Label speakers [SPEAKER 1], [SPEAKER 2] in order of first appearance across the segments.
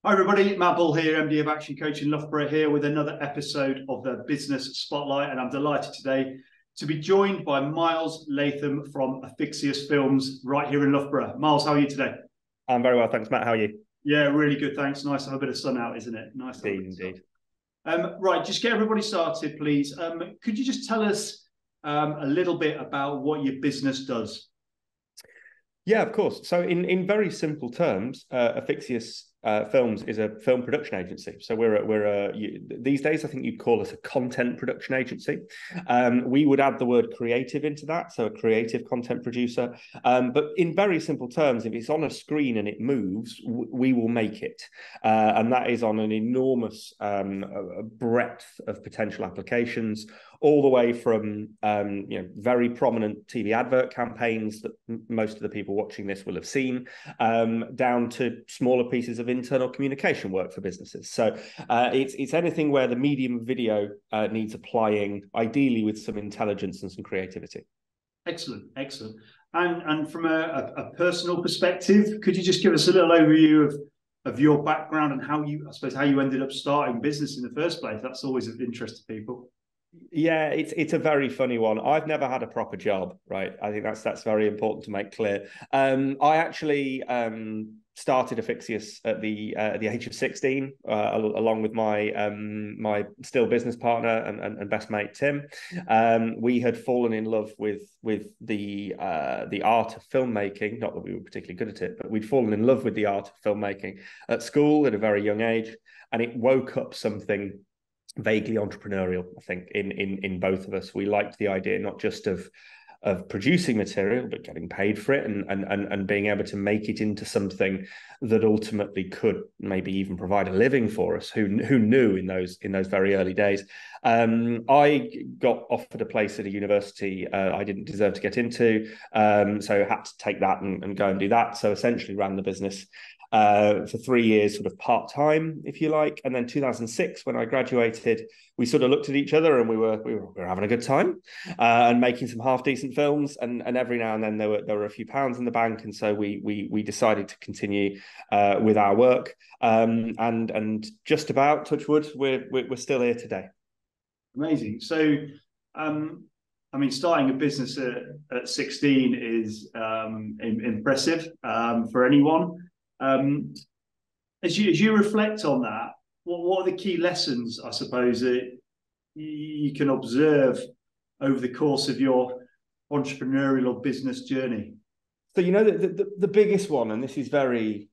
[SPEAKER 1] Hi everybody, Matt Bull here, MD of Action Coach Loughborough here with another episode of the Business Spotlight, and I'm delighted today to be joined by Miles Latham from Affixxius Films right here in Loughborough. Miles, how are you today?
[SPEAKER 2] I'm very well, thanks, Matt. How are you?
[SPEAKER 1] Yeah, really good, thanks. Nice to have a bit of sun out, isn't it? Nice to have a
[SPEAKER 2] Indeed,
[SPEAKER 1] bit of sun.
[SPEAKER 2] indeed.
[SPEAKER 1] Right, just get everybody started, please. Could you just tell us a little bit about what your business does?
[SPEAKER 2] Yeah, of course. So, in very simple terms, Affixxius Films is a film production agency. So these days I think you'd call us a content production agency. We would add the word creative into that, so a creative content producer. But in very simple terms, if it's on a screen and it moves, we will make it, and that is on an enormous breadth of potential applications, all the way from very prominent TV advert campaigns that most of the people watching this will have seen, down to smaller pieces of internal communication work for businesses. So it's anything where the medium of video needs applying, ideally with some intelligence and some creativity.
[SPEAKER 1] Excellent, excellent. And from a personal perspective, could you just give us a little overview of your background and how you ended up starting business in the first place? That's always of interest to people.
[SPEAKER 2] Yeah, it's a very funny one. I've never had a proper job, right? I think that's very important to make clear. I actually started Affixxius at the age of 16, along with my still business partner and best mate Tim. We had fallen in love with the art of filmmaking. Not that we were particularly good at it, but we'd fallen in love with the art of filmmaking at school at a very young age, and it woke up something vaguely entrepreneurial, I think, in both of us. We liked the idea not just of producing material, but getting paid for it and being able to make it into something that ultimately could maybe even provide a living for us. Who knew in those very early days? I got offered a place at a university I didn't deserve to get into, so I had to take that and go and do that. So essentially ran the business for 3 years, sort of part-time, if you like. And then 2006, when I graduated, we sort of looked at each other and we were having a good time and making some half-decent films. And every now and then there were a few pounds in the bank. And so we decided to continue with our work. And just about, touch wood, we're still here today.
[SPEAKER 1] Amazing. So, starting a business at 16 is impressive for anyone. As you reflect on that, what are the key lessons, I suppose, that you can observe over the course of your entrepreneurial or business journey?
[SPEAKER 2] So, the biggest one, and this is very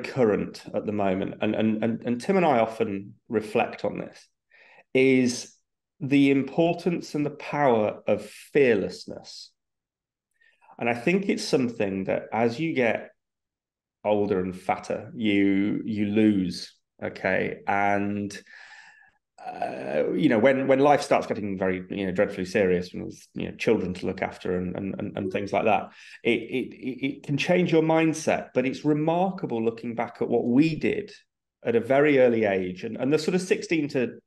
[SPEAKER 2] current at the moment, and Tim and I often reflect on this, is the importance and the power of fearlessness. And I think it's something that as you get older and fatter, you lose. Okay. And when life starts getting very dreadfully serious, when there's children to look after and things like that, it can change your mindset. But it's remarkable looking back at what we did at a very early age, and the sort of 16 to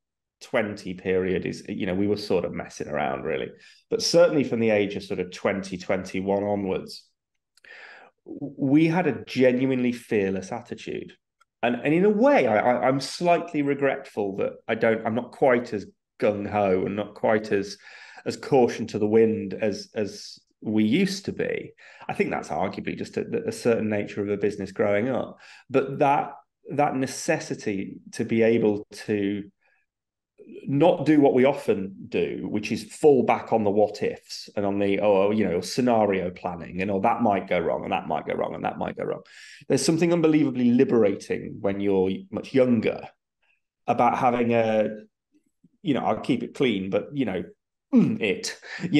[SPEAKER 2] 20 period is, we were sort of messing around really, but certainly from the age of sort of 2021 onwards, we had a genuinely fearless attitude. And in a way, I'm slightly regretful that I'm not quite as gung-ho and not quite as caution to the wind as we used to be. I think that's arguably just a certain nature of a business growing up. But that necessity to be able to not do what we often do, which is fall back on the what ifs and on the scenario planning, and that might go wrong and that might go wrong and that might go wrong. There's something unbelievably liberating when you're much younger about having I'll keep it clean, but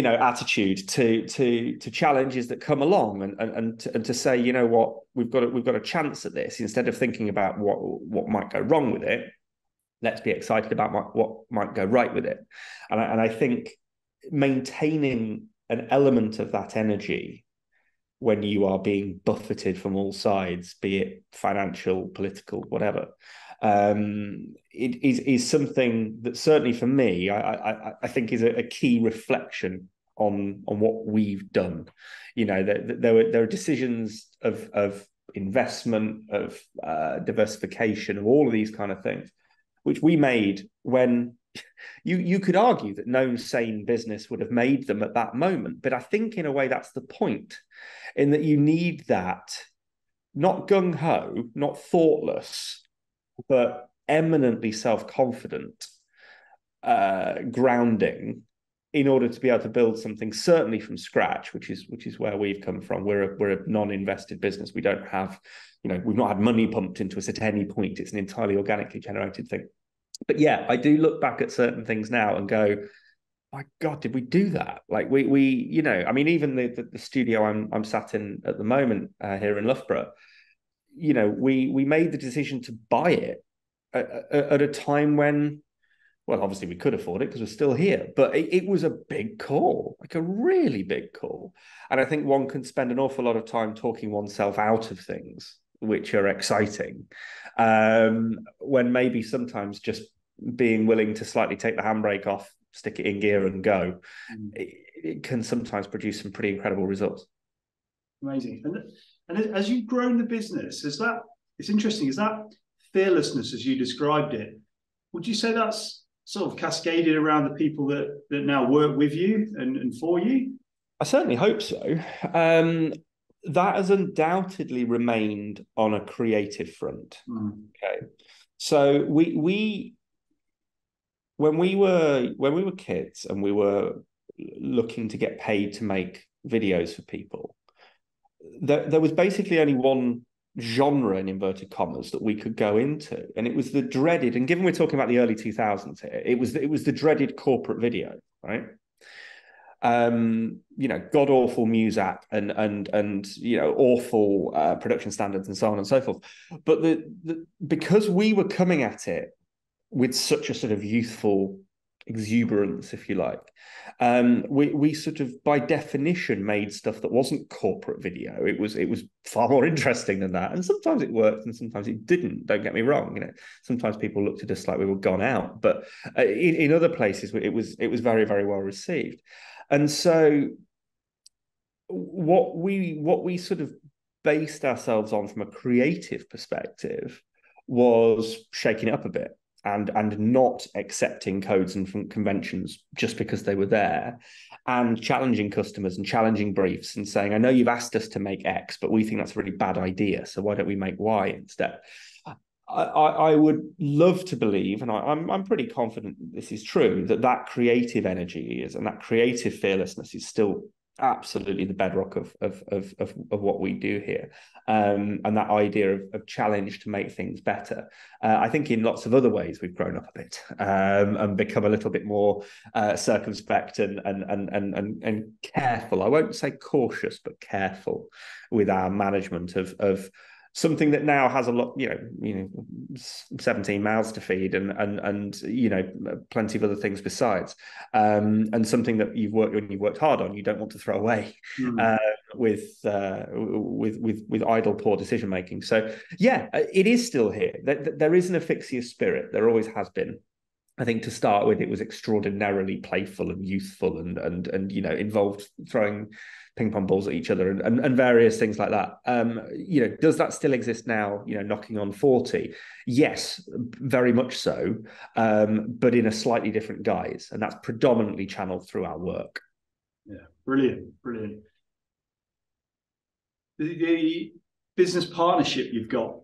[SPEAKER 2] attitude to challenges that come along, and to say, what, we've got a chance at this, instead of thinking about what might go wrong with it. Let's be excited about what might go right with it. And I think maintaining an element of that energy when you are being buffeted from all sides, be it financial, political, whatever, it is something that certainly for me, I think is a key reflection on what we've done. There are decisions of investment, of diversification, of all of these kind of things, which we made when you could argue that no sane business would have made them at that moment. But I think in a way that's the point, in that you need that, not gung-ho, not thoughtless, but eminently self-confident grounding in order to be able to build something certainly from scratch, which is where we've come from. We're a non-invested business. We don't have, we've not had money pumped into us at any point. It's an entirely organically generated thing. But yeah, I do look back at certain things now and go, my God, did we do that? Like we I mean, even the studio I'm sat in at the moment here in Loughborough, we made the decision to buy it at a time when, well, obviously we could afford it because we're still here, but it was a big call, like a really big call. And I think one can spend an awful lot of time talking oneself out of things which are exciting, when maybe sometimes just being willing to slightly take the handbrake off, stick it in gear and go, it can sometimes produce some pretty incredible results.
[SPEAKER 1] Amazing. And as you've grown the business, it's interesting, is that fearlessness as you described it, would you say that's sort of cascaded around the people that now work with you and for you?
[SPEAKER 2] I certainly hope so. That has undoubtedly remained on a creative front. Okay, so we when we were kids and we were looking to get paid to make videos for people, there was basically only one genre, in inverted commas, that we could go into, and it was the dreaded, and given we're talking about the early 2000s here, it was the dreaded corporate video, right? God awful Muzak and awful production standards and so on and so forth. But because we were coming at it with such a sort of youthful exuberance, if you like, we sort of by definition made stuff that wasn't corporate video. It was far more interesting than that, and sometimes it worked and sometimes it didn't. Don't get me wrong, sometimes people looked at us like we were gone out, but in other places it was very, very well received. And so what we sort of based ourselves on from a creative perspective was shaking it up a bit and not accepting codes and conventions just because they were there, and challenging customers and challenging briefs and saying, I know you've asked us to make X, but we think that's a really bad idea, so why don't we make Y instead? I would love to believe, and I'm pretty confident that this is true, that creative energy is, and that creative fearlessness is still absolutely the bedrock of what we do here, and that idea of challenge to make things better. I think in lots of other ways we've grown up a bit, and become a little bit more circumspect and careful. I won't say cautious, but careful with our management of something that now has a lot, 17 mouths to feed and plenty of other things besides, and something that you've worked hard on, you don't want to throw away with idle, poor decision making. So yeah, it is still here. There is an Affixxious spirit. There always has been. I think to start with, it was extraordinarily playful and youthful and involved throwing ping pong balls at each other and various things like that. Does that still exist now, knocking on 40? Yes, very much so, but in a slightly different guise. And that's predominantly channeled through our work.
[SPEAKER 1] Yeah, brilliant. The business partnership you've got,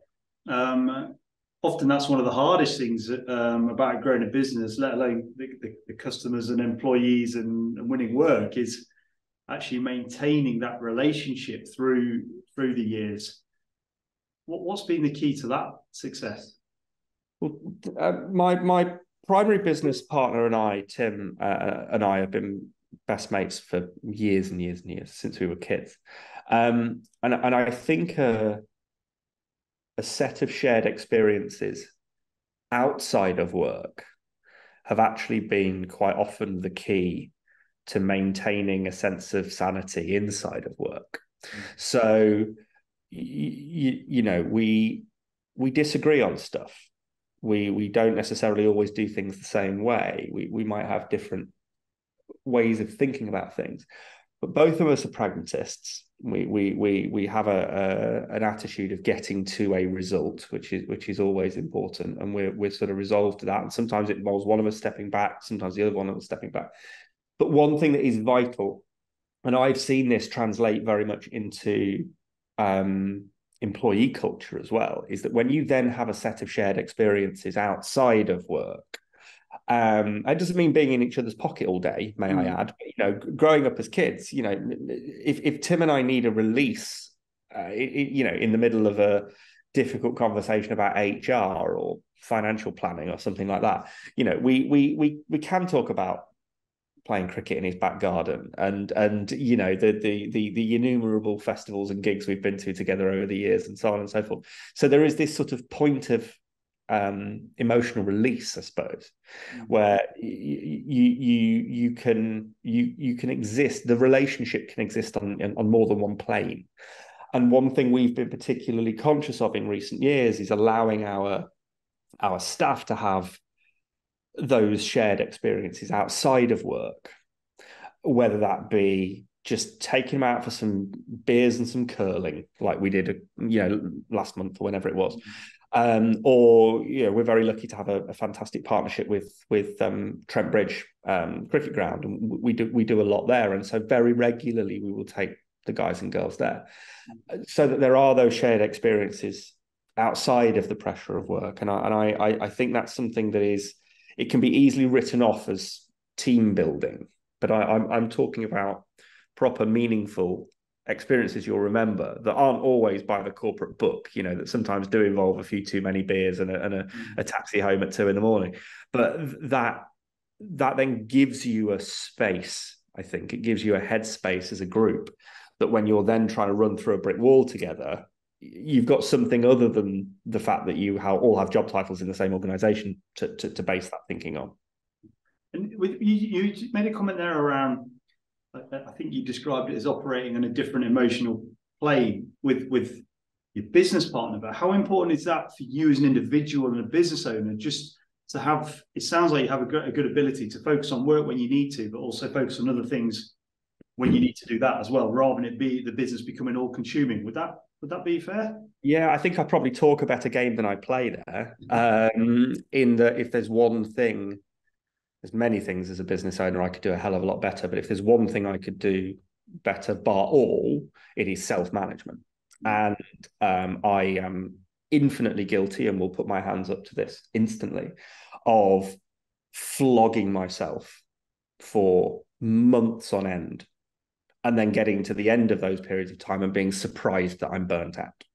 [SPEAKER 1] often that's one of the hardest things about growing a business, let alone the customers and employees and winning work, is actually maintaining that relationship through the years. What's been the key to that success?
[SPEAKER 2] Well, my primary business partner and I, Tim, and I have been best mates for years and years and years, since we were kids. And I think a set of shared experiences outside of work have actually been quite often the key to maintaining a sense of sanity inside of work. So, we disagree on stuff. We don't necessarily always do things the same way. We might have different ways of thinking about things. but both of us are pragmatists. We have an attitude of getting to a result, which is always important, and we're sort of resolved to that. And sometimes it involves one of us stepping back, sometimes the other one of us stepping back. But one thing that is vital, and I've seen this translate very much into employee culture as well, is that when you then have a set of shared experiences outside of work, it doesn't mean being in each other's pocket all day, may I add, but, growing up as kids, if Tim and I need a release, in the middle of a difficult conversation about HR or financial planning or something like that, we can talk about playing cricket in his back garden and the innumerable festivals and gigs we've been to together over the years and so on and so forth. So there is this sort of point of emotional release, I suppose, where you can exist. The relationship can exist on more than one plane. And one thing we've been particularly conscious of in recent years is allowing our staff to have those shared experiences outside of work, whether that be just taking them out for some beers and some curling, like we did, last month or whenever it was. Or we're very lucky to have a fantastic partnership with Trent Bridge cricket ground, and we do a lot there. And so very regularly we will take the guys and girls there, so that there are those shared experiences outside of the pressure of work. And I think that's something that it can be easily written off as team building, but I'm talking about proper, meaningful experiences you'll remember that aren't always by the corporate book, that sometimes do involve a few too many beers and a taxi home at 2 a.m. But that then gives you a space. I think it gives you a headspace as a group that when you're then trying to run through a brick wall together, you've got something other than the fact that you all have job titles in the same organization to base that thinking on.
[SPEAKER 1] And you made a comment there around, I think you described it as operating on a different emotional plane with your business partner. But how important is that for you as an individual and a business owner, just to have, it sounds like you have a good ability to focus on work when you need to, but also focus on other things when you need to do that as well, rather than it be the business becoming all consuming. Would that be fair?
[SPEAKER 2] Yeah, I think I probably talk a better game than I play there. In that, if there's one thing, there's many things as a business owner I could do a hell of a lot better. But if there's one thing I could do better, bar all, it is self-management. And I am infinitely guilty, and will put my hands up to this instantly, of flogging myself for months on end, and then getting to the end of those periods of time and being surprised that I'm burnt out.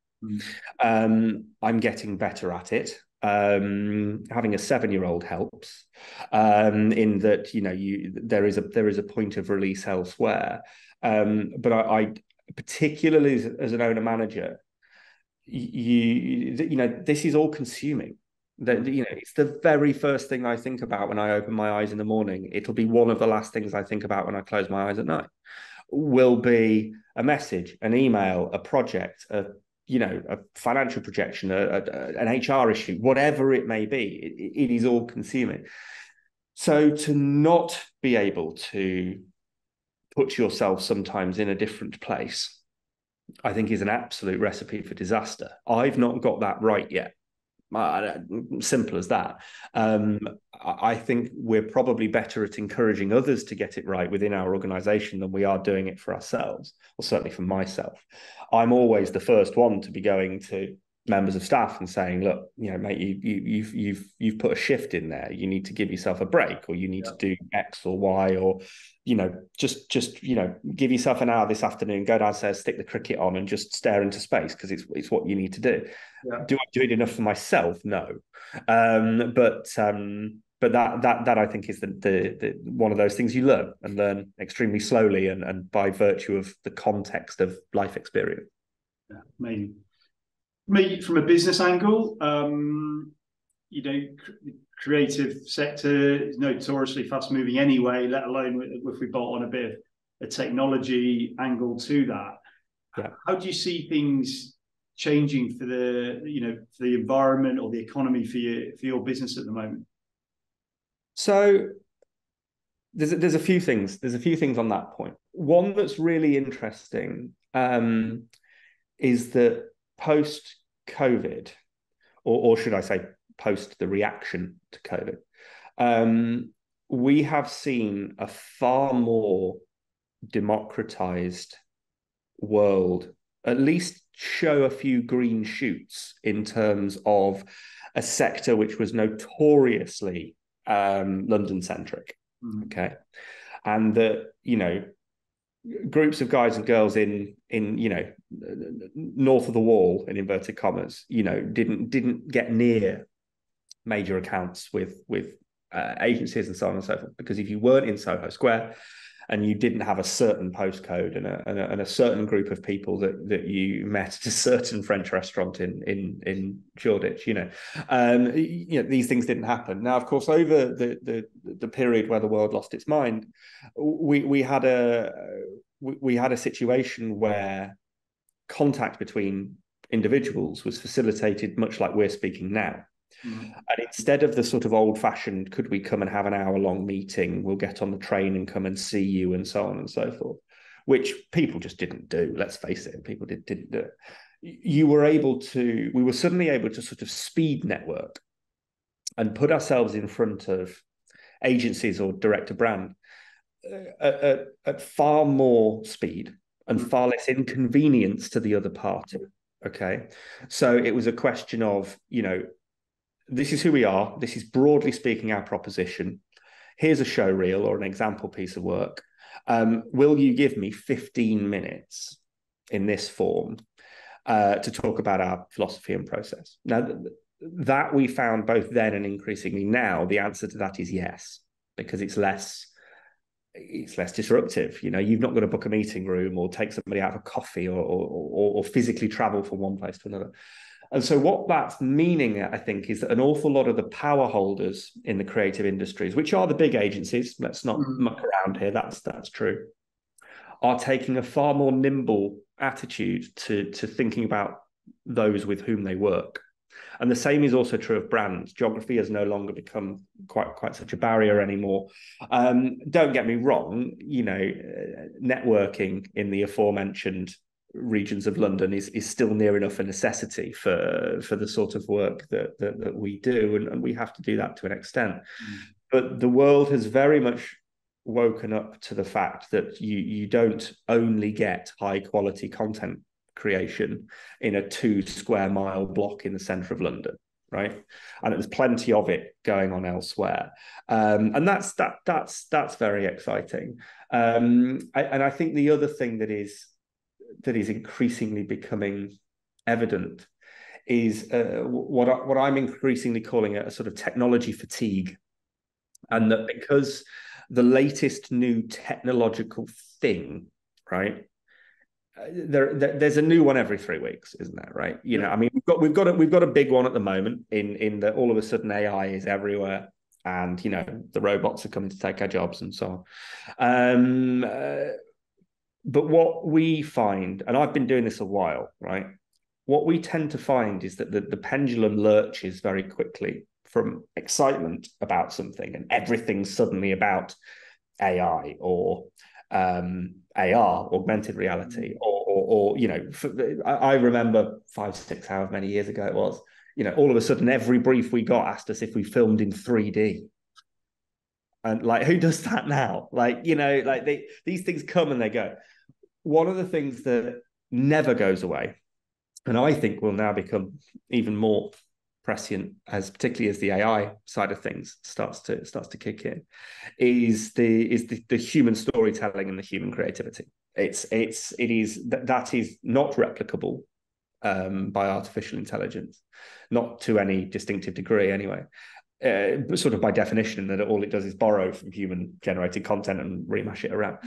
[SPEAKER 2] I'm getting better at it. Having a 7-year-old helps, in that there is a point of release elsewhere. But I particularly as an owner manager, this is all consuming. It's the very first thing I think about when I open my eyes in the morning. It'll be one of the last things I think about when I close my eyes at night. Will be a message, an email, a project, a financial projection, an HR issue, whatever it may be. It is all consuming. So to not be able to put yourself sometimes in a different place, I think, is an absolute recipe for disaster. I've not got that right yet. Simple as that. I think we're probably better at encouraging others to get it right within our organization than we are doing it for ourselves, or certainly for myself. I'm always the first one to be going to members of staff and saying, look, mate, you've put a shift in there. You need to give yourself a break, or you need to do X or Y, or just give yourself an hour this afternoon, go downstairs, stick the cricket on, and just stare into space, because it's what you need to do. Do I do it enough for myself? No. But that I think is the one of those things you learn extremely slowly, and by virtue of the context of life experience.
[SPEAKER 1] Yeah, maybe from a business angle, creative sector is notoriously fast moving anyway, let alone if we bolt on a bit of a technology angle to that. Yeah. How do you see things changing for the environment or the economy for your business at the moment?
[SPEAKER 2] So there's a few things on that point. one that's really interesting is that post-COVID, or should I say post the reaction to COVID, we have seen a far more democratized world at least show a few green shoots in terms of a sector which was notoriously London-centric. Okay. And that, groups of guys and girls in north of the wall, in inverted commas, didn't get near major accounts with agencies and so on and so forth, because if you weren't in Soho Square and you didn't have a certain postcode and a certain group of people that you met at a certain French restaurant in Shoreditch, these things didn't happen. Now, of course, over the period where the world lost its mind, we had a situation where contact between individuals was facilitated much like we're speaking now. And instead of the sort of old-fashioned, could we come and have an hour-long meeting, we'll get on the train and come and see you, and so on and so forth, which people just didn't do. Let's face it, people didn't do it. We were suddenly able to sort of speed network and put ourselves in front of agencies or direct to brand at far more speed and far less inconvenience to the other party. Okay. So it was a question of, this is who we are. This is broadly speaking our proposition. Here's a show reel or an example piece of work. Will you give me 15 minutes in this form to talk about our philosophy and process? Now, that we found both then and increasingly now, the answer to that is yes, because it's less disruptive. You've not got to book a meeting room or take somebody out for coffee or physically travel from one place to another. And so what that's meaning, I think, is that an awful lot of the power holders in the creative industries, which are the big agencies, let's not muck around here, that's true, are taking a far more nimble attitude to thinking about those with whom they work. And the same is also true of brands. Geography has no longer become quite such a barrier anymore. Don't get me wrong, networking in the aforementioned regions of London is still near enough a necessity for the sort of work that we do, and we have to do that to an extent. But the world has very much woken up to the fact that you don't only get high quality content creation in a 2 square mile block in the centre of London, right? And there's plenty of it going on elsewhere, and that's very exciting. And I think the other thing that is increasingly becoming evident is what I'm increasingly calling a sort of technology fatigue, and that because the latest new technological thing, right? There's a new one every 3 weeks, isn't there? Right? I mean, we've got a big one at the moment in that all of a sudden AI is everywhere, and the robots are coming to take our jobs and so on. But what we find, and I've been doing this a while, right? What we tend to find is that the pendulum lurches very quickly from excitement about something, and everything's suddenly about AI or AR, augmented reality, or I remember 5, 6, however many years ago it was, all of a sudden every brief we got asked us if we filmed in 3D. And who does that now? These things come and they go. One of the things that never goes away, and I think will now become even more prescient, particularly as the AI side of things starts to kick in, is the human storytelling and the human creativity. That is not replicable by artificial intelligence, not to any distinctive degree anyway. Sort of by definition, that all it does is borrow from human generated content and remash it around.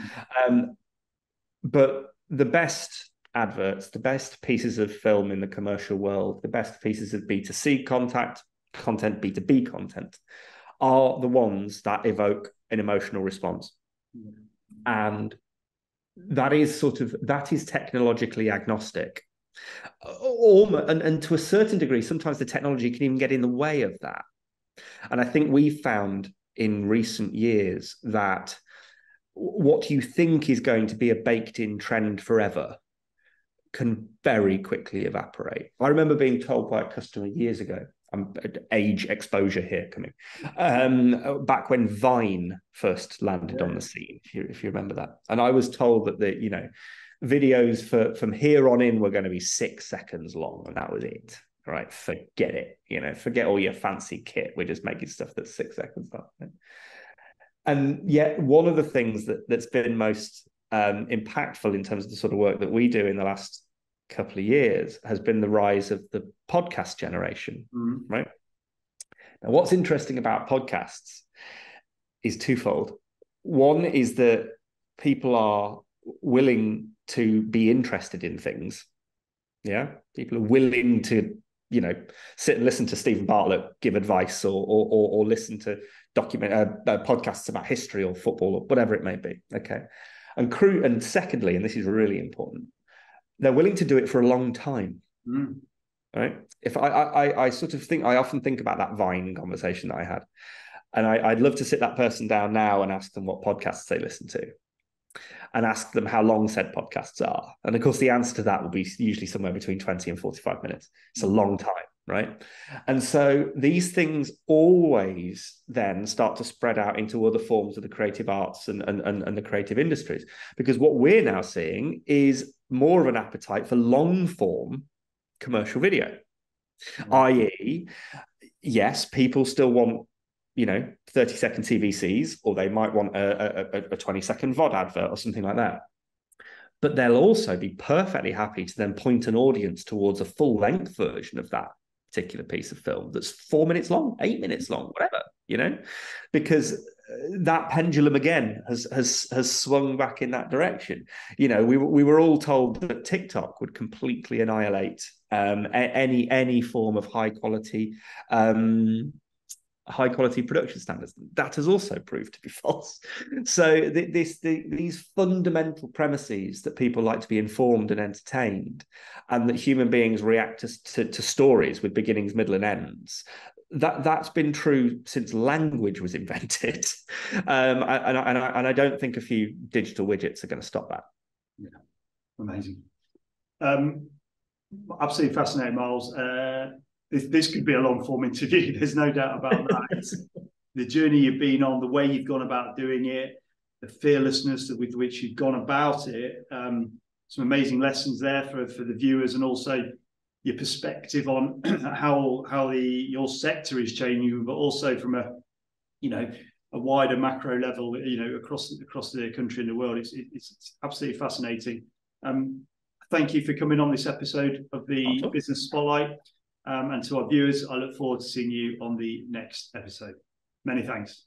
[SPEAKER 2] But the best adverts, the best pieces of film in the commercial world, the best pieces of B2C content, B2B content, are the ones that evoke an emotional response. And that is technologically agnostic. And to a certain degree, sometimes the technology can even get in the way of that. And I think we found in recent years that what you think is going to be a baked-in trend forever can very quickly evaporate. I remember being told by a customer years ago, age exposure here coming, back when Vine first landed on the scene, if you remember that. And I was told that videos from here on in were going to be 6 seconds long, and that was it. All right, forget it. Forget all your fancy kit. We're just making stuff that's 6 seconds long. And yet, one of the things that's been most impactful in terms of the sort of work that we do in the last couple of years has been the rise of the podcast generation, right? Now, what's interesting about podcasts is twofold. One is that people are willing to be interested in things. Yeah, people are willing to, sit and listen to Stephen Bartlett give advice, or listen to podcasts about history or football or whatever it may be. Okay, and secondly, and this is really important, they're willing to do it for a long time. Right? If I sort of think, I often think about that Vine conversation that I had, and I'd love to sit that person down now and ask them what podcasts they listen to, and ask them how long said podcasts are. And of course, the answer to that will be usually somewhere between 20 and 45 minutes. It's a long time, right? And so these things always then start to spread out into other forms of the creative arts and the creative industries, because what we're now seeing is more of an appetite for long form commercial video, i.e., yes, people still want 30-second TVCs, or they might want a 20-second VOD advert or something like that. But they'll also be perfectly happy to then point an audience towards a full-length version of that particular piece of film that's 4 minutes long, 8 minutes long, whatever, because that pendulum again has swung back in that direction. We were all told that TikTok would completely annihilate any form of high quality production standards. That has also proved to be false. So these fundamental premises that people like to be informed and entertained, and that human beings react to stories with beginnings, middle, and ends, that's been true since language was invented. And I don't think a few digital widgets are going to stop that.
[SPEAKER 1] Yeah, amazing. Absolutely fascinating, Miles. This could be a long form interview. There's no doubt about that. The journey you've been on, the way you've gone about doing it, the fearlessness with which you've gone about it. Some amazing lessons there for the viewers, and also your perspective on how your sector is changing, but also from a wider macro level, across the country and the world. It's absolutely fascinating. Thank you for coming on this episode of the Business Spotlight. And to our viewers, I look forward to seeing you on the next episode. Many thanks.